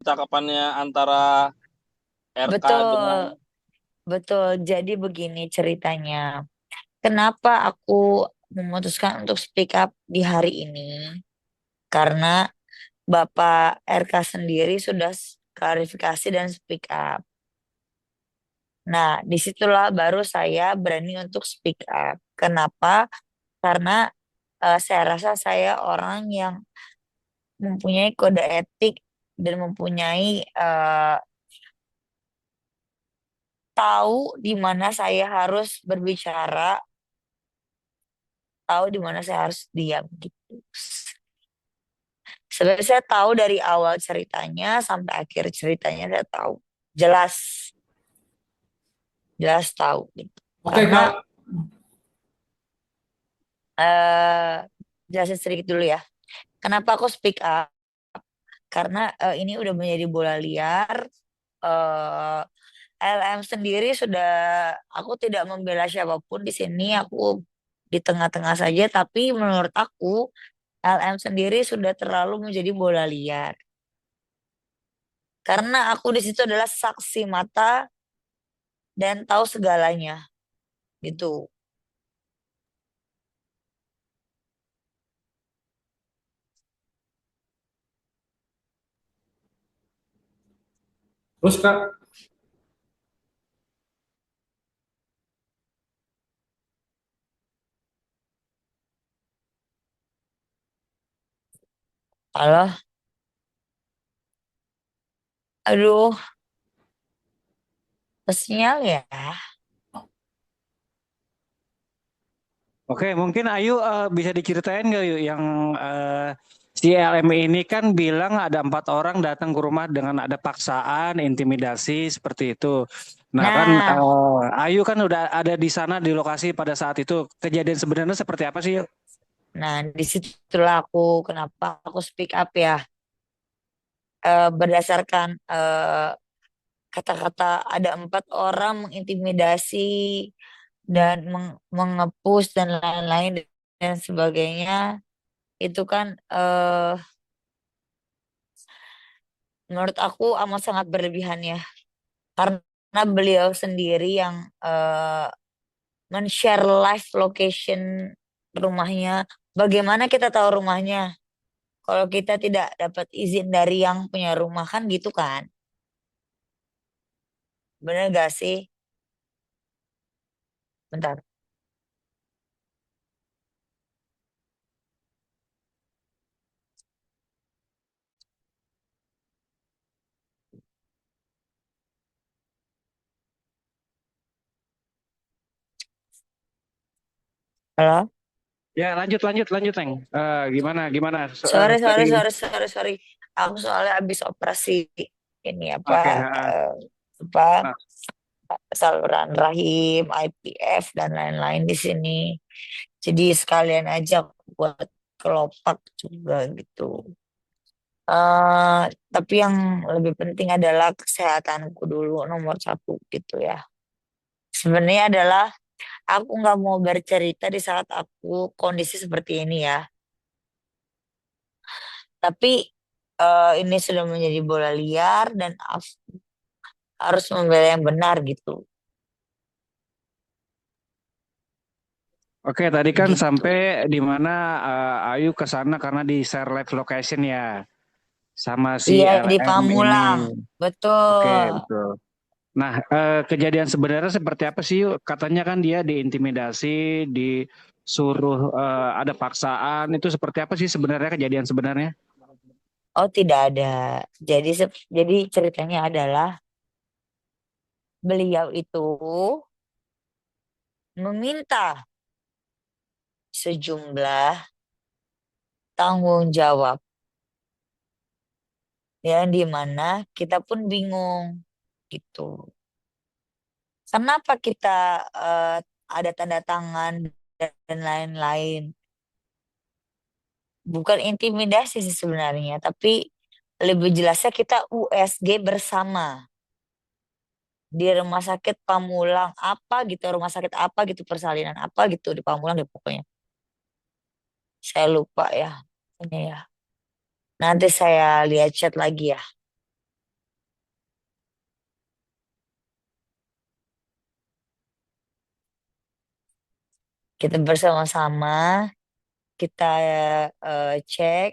percakapannya antara RK dengan Betul, betul. Jadi begini ceritanya. Kenapa aku memutuskan untuk speak up di hari ini? Karena Bapak RK sendiri sudah klarifikasi dan speak up. Nah, disitulah baru saya berani untuk speak up. Kenapa? Karena saya rasa saya orang yang mempunyai kode etik dan mempunyai tahu di mana saya harus berbicara, tahu di mana saya harus diam gitu. Sebenarnya saya tahu dari awal ceritanya sampai akhir ceritanya saya tahu. Jelas, jelas tahu gitu. Oke, Karena Kak. eh jelasin sedikit dulu ya. Kenapa aku speak up? Karena ini udah menjadi bola liar. eh LM sendiri sudah, aku tidak membela siapapun di sini. Aku di tengah-tengah saja. Tapi menurut aku LM sendiri sudah terlalu menjadi bola liar. Karena aku di situ adalah saksi mata dan tahu segalanya gitu. Terus, Kak. Kalau, aduh, sinyal ya. Oke, mungkin Ayu bisa diceritain nggak yuk yang si LM ini kan bilang ada 4 orang datang ke rumah dengan ada paksaan, intimidasi seperti itu. Nah kan Nah, Ayu kan udah ada di sana di lokasi pada saat itu. Kejadian sebenarnya seperti apa sih yuk? nah, disitulah aku kenapa aku speak up ya. Berdasarkan kata-kata ada 4 orang mengintimidasi dan mengepus dan lain-lain dan sebagainya. Itu kan menurut aku amat sangat berlebihan ya. Karena beliau sendiri yang men-share live location rumahnya. Bagaimana kita tahu rumahnya? Kalau kita tidak dapat izin dari yang punya rumah kan gitu kan? Bener gak sih? Bentar. Halo? Ya lanjut lanjut lanjut Neng. Gimana gimana Sorry, tadi? sorry, sorry, sorry, sorry. Aku soalnya habis operasi ini Oke, eh, apa saluran rahim, IPF dan lain-lain di sini. Jadi sekalian aja aku buat kelopak juga gitu. eh tapi yang lebih penting adalah kesehatanku dulu nomor satu gitu ya. Sebenarnya adalah aku nggak mau bercerita di saat aku kondisi seperti ini ya. Tapi ini sudah menjadi bola liar dan harus membela yang benar gitu. Oke, tadi kan Gitu. sampai di mana Ayu ke sana karena di share live location ya sama si Iya di LM ini. Pamulang. Oke, Betul. betul. Nah, kejadian sebenarnya seperti apa sih yuk? Katanya kan dia diintimidasi, disuruh ada paksaan. Itu seperti apa sih sebenarnya kejadian sebenarnya? Oh tidak ada. Jadi jadi ceritanya adalah beliau itu meminta sejumlah tanggung jawab yang dimana kita pun bingung gitu. Kenapa kita eh, ada tanda tangan dan lain-lain? Bukan intimidasi sih sebenarnya, tapi lebih jelasnya kita USG bersama di rumah sakit Pamulang apa gitu, rumah sakit apa gitu, persalinan apa gitu di Pamulang deh pokoknya. Saya lupa ya. Ini ya. Nanti saya lihat chat lagi ya. Kita bersama-sama kita cek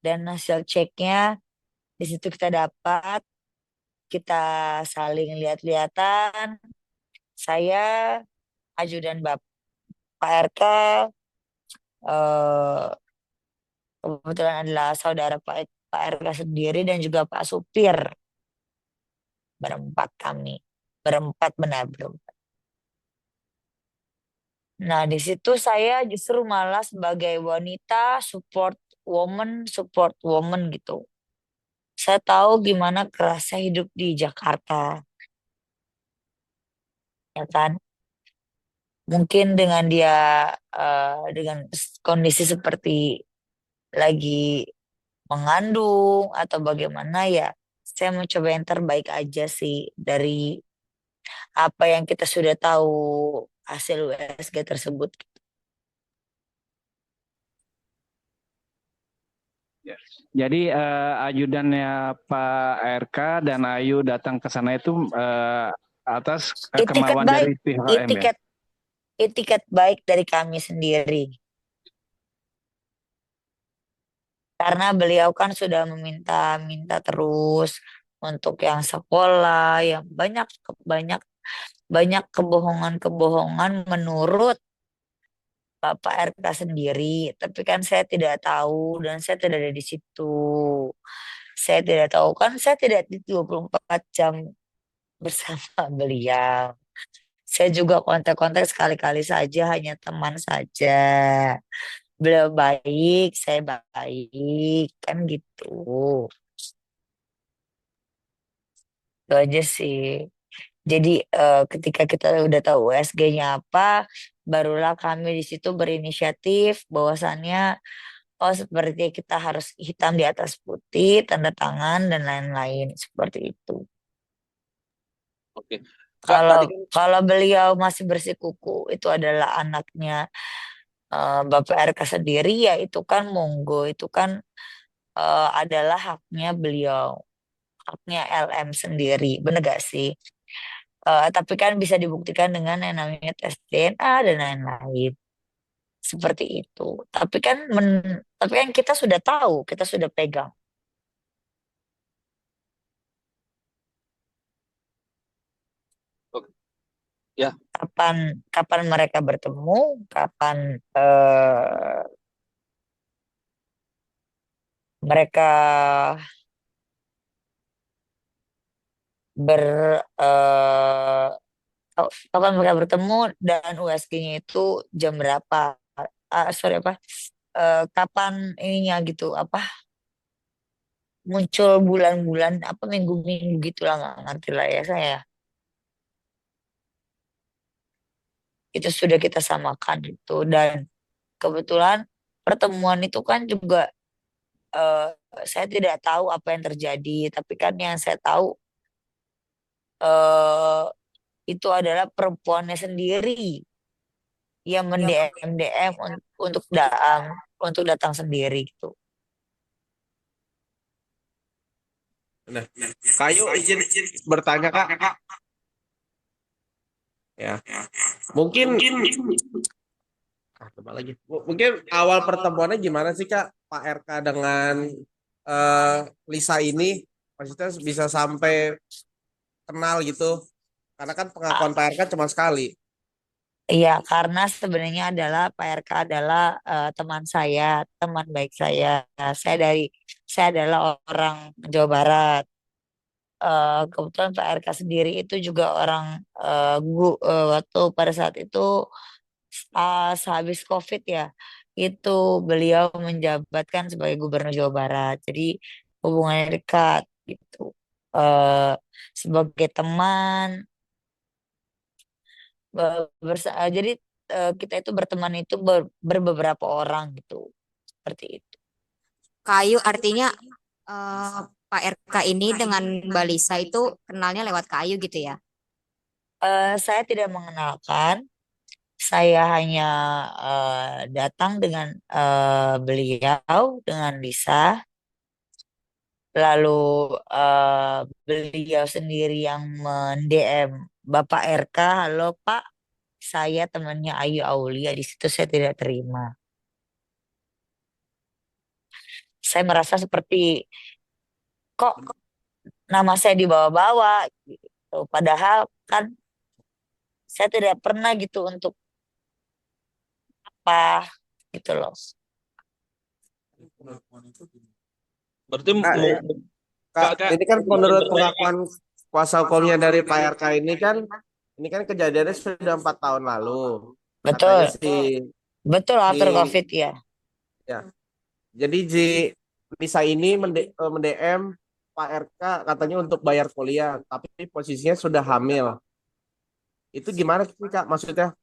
dan hasil ceknya di situ kita dapat, kita saling lihat-lihatan. Saya ajudan Bapak RK, eh, kebetulan adalah saudara Pak RK sendiri dan juga Pak Supir, berempat kami, berempat benar berempat. Nah, di situ saya justru malah sebagai wanita support woman gitu. Saya tahu gimana kerasnya hidup di Jakarta, ya kan? Mungkin dengan dia dengan kondisi seperti lagi mengandung atau bagaimana ya, saya mencoba yang terbaik aja sih dari apa yang kita sudah tahu hasil USG tersebut. Jadi ajudannya Pak RK dan Ayu datang ke sana itu atas Itikat kemauan baik, dari pihak AM ya. itikat baik dari kami sendiri. Karena beliau kan sudah meminta-minta terus untuk yang sekolah, yang banyak banyak kebohongan-kebohongan menurut Bapak RK sendiri. Tapi kan saya tidak tahu dan saya tidak ada di situ. Saya tidak tahu kan saya tidak di 24 jam bersama beliau. Saya juga kontak-kontak sekali-kali saja, hanya teman saja. Beliau baik, saya baik, kan gitu. Itu aja sih. Jadi ketika kita udah tahu USG-nya apa, barulah kami di situ berinisiatif bahwasannya oh seperti kita harus hitam di atas putih, tanda tangan dan lain-lain seperti itu. Oke. Kak, Kalau tadi kan kalau beliau masih bersikuku itu adalah anaknya Bapak RK sendiri ya itu kan monggo itu kan adalah haknya beliau, haknya LM sendiri, bener gak sih? Tapi kan bisa dibuktikan dengan yang namanya tes DNA dan lain-lain seperti itu. Tapi kan kita sudah tahu, kita sudah pegang oke, ya, kapan kapan mereka bertemu, kapan eh, mereka ber eh, kapan mereka bertemu dan USG-nya itu jam berapa? Sorry apa? Kapan ininya gitu apa? Muncul bulan-bulan apa minggu-minggu gitulah nggak ngerti lah ya saya. Itu sudah kita samakan gitu dan kebetulan pertemuan itu kan juga eh, saya tidak tahu apa yang terjadi tapi kan yang saya tahu eh, itu adalah perempuannya sendiri yang mendm DM untuk datang sendiri gitu. Nah, Kayu izin bertanya Kak. Ya, mungkin coba lagi. Mungkin awal pertemuannya gimana sih Kak Pak RK dengan eh, Lisa ini? Maksudnya bisa sampai kenal gitu. Karena kan pengakuan Pak RK cuma sekali. Iya, karena sebenarnya adalah Pak RK adalah teman saya, teman baik saya. Saya adalah orang Jawa Barat. Kebetulan Pak RK sendiri itu juga orang waktu pada saat itu sehabis COVID ya, itu beliau menjabatkan sebagai Gubernur Jawa Barat. Jadi hubungannya dekat gitu. Eh Sebagai teman, jadi kita itu berteman itu berbeberapa orang gitu, seperti itu. Kayu artinya eh, Pak RK ini dengan Mbak Lisa itu kenalnya lewat Kayu gitu ya. Saya tidak mengenalkan, saya hanya datang dengan beliau dengan Lisa, lalu beliau sendiri yang mendm Bapak RK, halo Pak, saya temannya Ayu Aulia, di situ saya tidak terima. Saya merasa seperti kok nama saya dibawa-bawa gitu. Padahal kan saya tidak pernah gitu untuk apa gitu loh. Berarti Kak, Kak, Kak, ini kan izin menurut bertanya. pengakuan kuasa hukumnya dari Pak RK ini kan kejadiannya sudah 4 tahun lalu. Katanya Betul, si betul si after COVID ya. ya. Jadi si Lisa ini mendm Pak RK katanya untuk bayar kuliah, tapi posisinya sudah hamil. Itu gimana sih Kak maksudnya?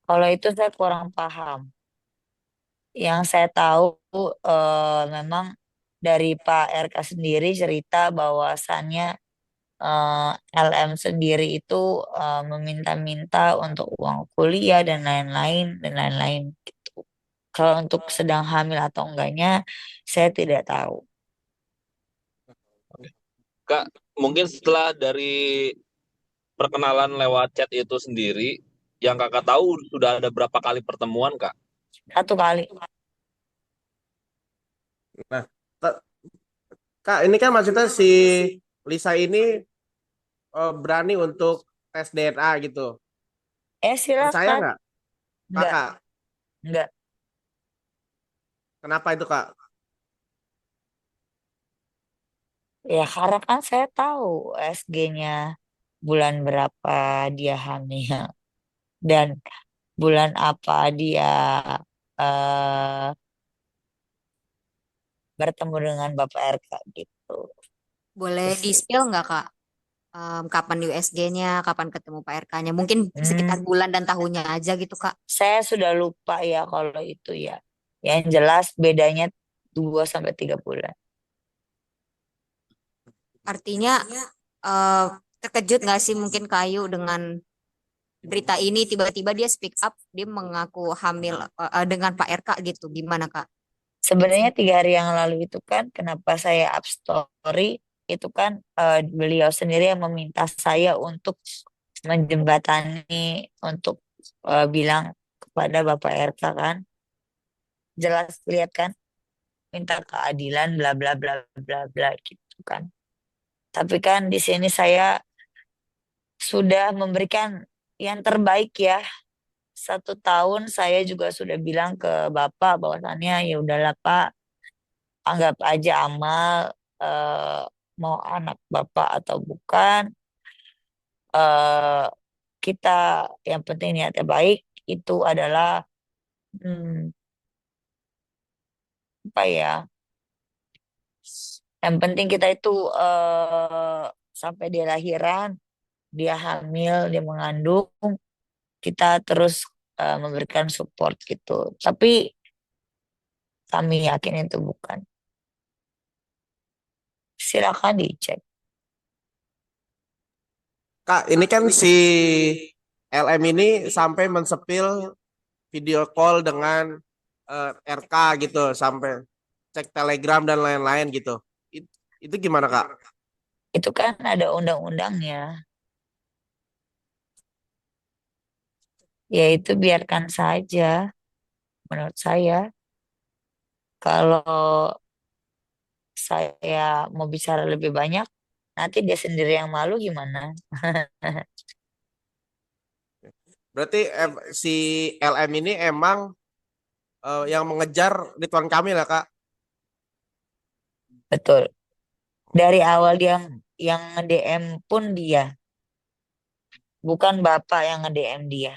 Kalau itu saya kurang paham. Yang saya tahu memang dari Pak RK sendiri cerita bahwasannya eh, LM sendiri itu meminta-minta untuk uang kuliah dan lain-lain gitu. Kalau untuk sedang hamil atau enggaknya, saya tidak tahu. Kak, mungkin setelah dari perkenalan lewat chat itu sendiri, yang kakak tahu sudah ada berapa kali pertemuan, Kak? Satu kali. Nah, Kak, Kak, ini kan maksudnya si Lisa ini berani untuk tes DNA gitu. Percaya Silakan. nggak Enggak, Kakak? enggak. Kenapa itu Kak? Ya karena kan saya tahu SG-nya bulan berapa dia hamil dan bulan apa dia eh bertemu dengan Bapak RK gitu. Boleh Terus, di-spill nggak Kak? Kapan USG-nya, kapan ketemu Pak RK-nya? Mungkin sekitar hmm, bulan dan tahunnya aja gitu Kak. saya sudah lupa ya kalau itu ya. Yang jelas bedanya 2 sampai 3 bulan. Artinya eh, terkejut nggak sih mungkin Kayu dengan berita ini tiba-tiba dia speak up, dia mengaku hamil dengan Pak RK gitu. Gimana Kak? Sebenarnya 3 hari yang lalu itu kan kenapa saya up story itu kan beliau sendiri yang meminta saya untuk menjembatani untuk bilang kepada Bapak RK kan jelas lihat kan minta keadilan bla bla bla bla bla gitu kan. Tapi kan di sini saya sudah memberikan yang terbaik ya. 1 tahun saya juga sudah bilang ke Bapak bahwasannya ya udahlah Pak, anggap aja amal eh, mau anak Bapak atau bukan, eh, kita yang penting niatnya baik itu adalah hmm, apa ya? Yang penting kita itu sampai dia lahiran, dia hamil, dia mengandung, kita terus memberikan support gitu. Tapi kami yakin itu bukan. Silakan dicek. Kak, ini kan si LM ini sampai mensepil video call dengan RK gitu, sampai cek Telegram dan lain-lain gitu. Itu gimana Kak? Itu kan ada undang-undangnya. Ya itu biarkan saja menurut saya. Kalau saya mau bicara lebih banyak, nanti dia sendiri yang malu gimana? Berarti si LM ini emang yang mengejar Ridwan Kamil ya Kak? Betul. Dari awal dia yang nge-DM pun dia, bukan bapak yang nge-DM dia.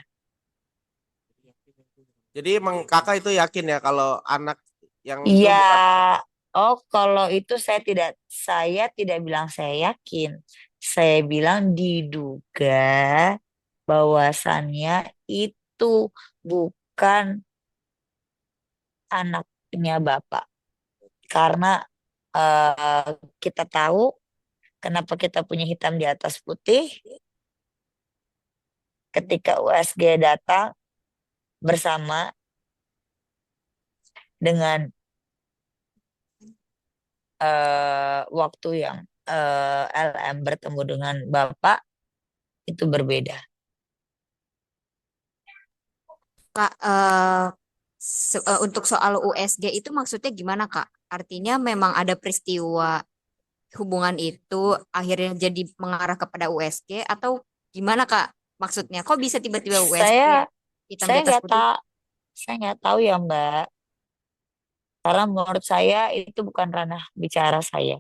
Jadi emang Kakak itu yakin ya kalau anak yang itu Ya, bukan. oh kalau itu saya tidak bilang saya yakin. Saya bilang diduga bahwasannya itu bukan anaknya bapak. Karena eh, kita tahu kenapa kita punya hitam di atas putih ketika USG datang bersama dengan waktu yang LM bertemu dengan bapak itu berbeda. Kak, untuk soal USG itu maksudnya gimana, Kak? Artinya memang ada peristiwa hubungan itu akhirnya jadi mengarah kepada USG atau gimana, Kak? Maksudnya, kok bisa tiba-tiba USG Saya hitam di saya atas nggak putih? tahu saya nggak tahu ya Mbak. Karena menurut saya itu bukan ranah bicara saya.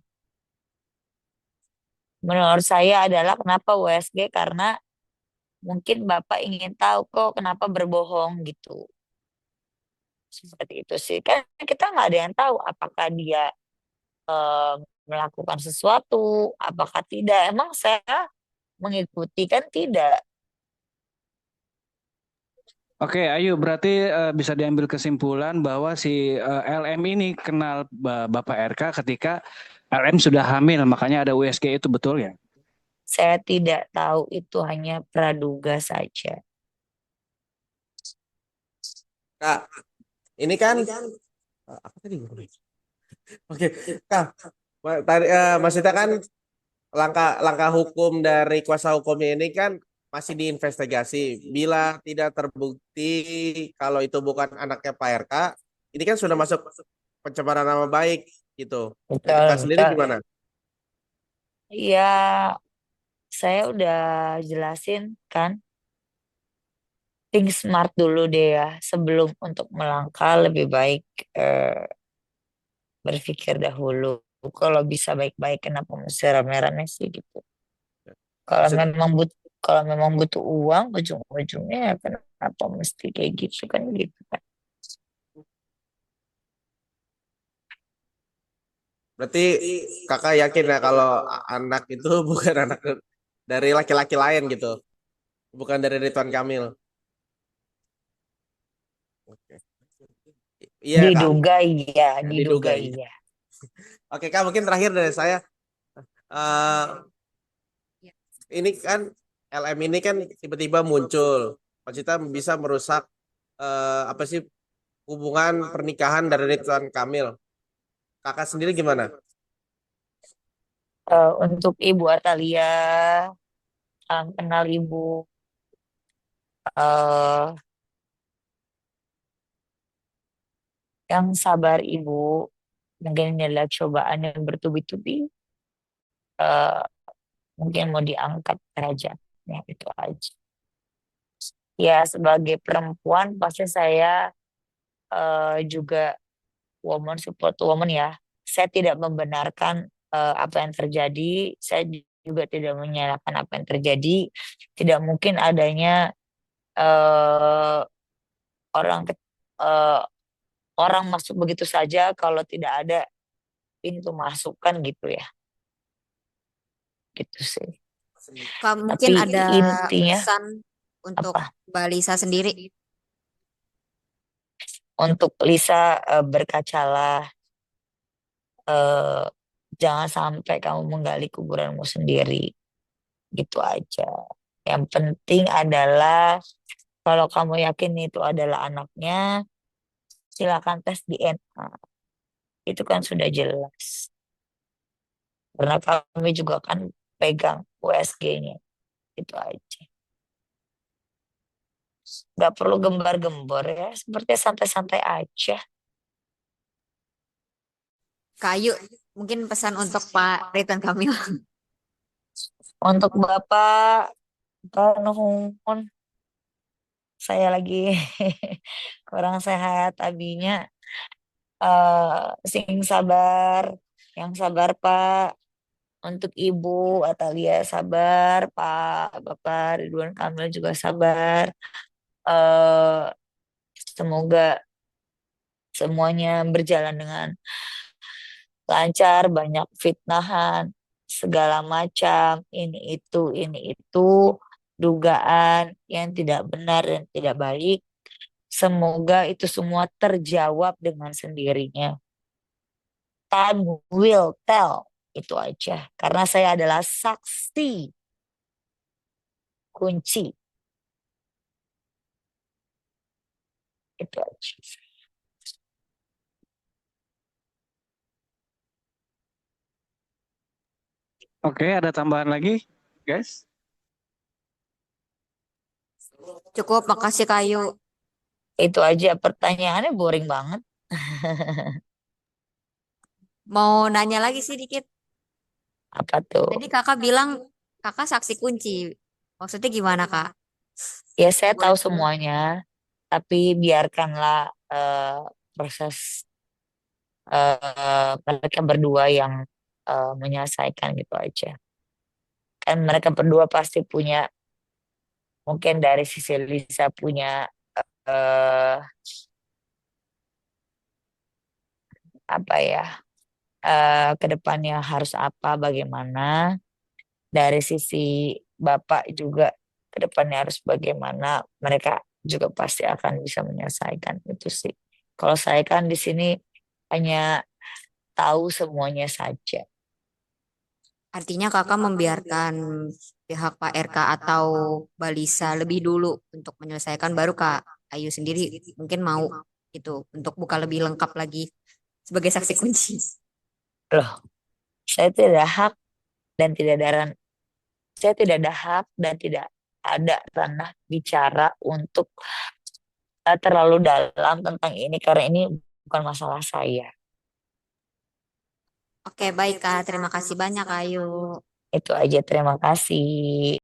Menurut saya adalah kenapa USG karena mungkin Bapak ingin tahu kok kenapa berbohong gitu. Seperti itu sih. Kan kita nggak ada yang tahu apakah dia eh, melakukan sesuatu, apakah tidak. Emang saya mengikuti kan tidak. Oke, Ayu, berarti bisa diambil kesimpulan bahwa si LM ini kenal Bapak RK ketika LM sudah hamil, makanya ada USG itu betul ya? Saya tidak tahu itu hanya praduga saja. Kak, ini kan apa tadi? Oke, Kak. Tadi maksudnya kan langkah hukum dari kuasa hukumnya ini kan masih diinvestigasi. Bila tidak terbukti kalau itu bukan anaknya Pak RK, ini kan sudah masuk pencemaran nama baik gitu. Nah, Betul, Kak sendiri betul. gimana? Ya, saya udah jelasin kan. Think smart dulu deh ya. Sebelum untuk melangkah lebih baik eh, berpikir dahulu. Kalau bisa baik-baik kenapa mesti rame-rame sih gitu. Kalau Maksud memang butuh kalau memang butuh uang ujung-ujungnya ya kenapa mesti kayak gitu kan gitu kan. berarti kakak yakin ya kalau anak itu bukan anak dari laki-laki lain gitu, bukan dari Ridwan Kamil. Oke. Iya kak, Diduga iya, ya, diduga diduga iya. iya. Oke kak, mungkin terakhir dari saya. Eh, ini kan LM ini kan tiba-tiba muncul, maksudnya bisa merusak apa sih hubungan pernikahan dari Ridwan Kamil. Kakak sendiri gimana? Untuk Ibu Atalia, salam kenal Ibu. eh yang sabar Ibu. Mungkin ini adalah cobaan yang bertubi-tubi. eh Mungkin mau diangkat derajatnya itu aja. Ya sebagai perempuan pasti saya juga woman support woman ya. Saya tidak membenarkan apa yang terjadi. Saya juga tidak menyalahkan apa yang terjadi. Tidak mungkin adanya eh, orang ke- eh, orang masuk begitu saja kalau tidak ada pintu masuk kan gitu ya. Gitu sih. Kak, mungkin Tapi ada intinya pesan untuk apa? Mbak Lisa sendiri. Untuk Lisa berkacalah, eh, jangan sampai kamu menggali kuburanmu sendiri. Gitu aja. Yang penting adalah kalau kamu yakin itu adalah anaknya, silakan tes DNA. Itu kan sudah jelas. Karena kami juga kan pegang USG-nya. Itu aja. Gak perlu gembar-gembor ya. Seperti santai-santai aja. Kak Ayu, mungkin pesan untuk Pak Ridwan Kamil. Untuk Bapak, Pak nuhun, saya lagi kurang sehat abinya. Sing sabar, yang sabar Pak. Untuk Ibu Atalia sabar, Pak Bapak Ridwan Kamil juga sabar. eh Semoga semuanya berjalan dengan lancar, banyak fitnahan, segala macam, ini itu, dugaan yang tidak benar dan tidak baik. Semoga itu semua terjawab dengan sendirinya. Time will tell. Itu aja. Karena saya adalah saksi kunci. Itu aja. Oke, ada tambahan lagi, guys? Cukup, makasih Kak Ayu. Itu aja pertanyaannya boring banget. Mau nanya lagi sih dikit. Apa tuh? Tadi kakak bilang kakak saksi kunci. Maksudnya gimana kak? Ya saya Boleh tahu tahu? semuanya, tapi biarkanlah proses mereka berdua yang menyelesaikan gitu aja. Kan mereka berdua pasti punya, mungkin dari sisi Lisa punya eh apa ya, kedepannya harus apa, bagaimana. Dari sisi Bapak juga kedepannya harus bagaimana. Mereka juga pasti akan bisa menyelesaikan itu sih. Kalau saya kan di sini hanya tahu semuanya saja. Artinya kakak membiarkan pihak Pak RK atau Balisa lebih dulu untuk menyelesaikan, baru Kak Ayu sendiri mungkin mau itu untuk buka lebih lengkap lagi sebagai saksi kunci. Loh, saya tidak hak dan tidak ada saya tidak ada hak dan tidak ada ranah bicara untuk terlalu dalam tentang ini karena ini bukan masalah saya. Oke, baik Kak. Terima kasih banyak Kak Ayu. Itu aja, terima kasih.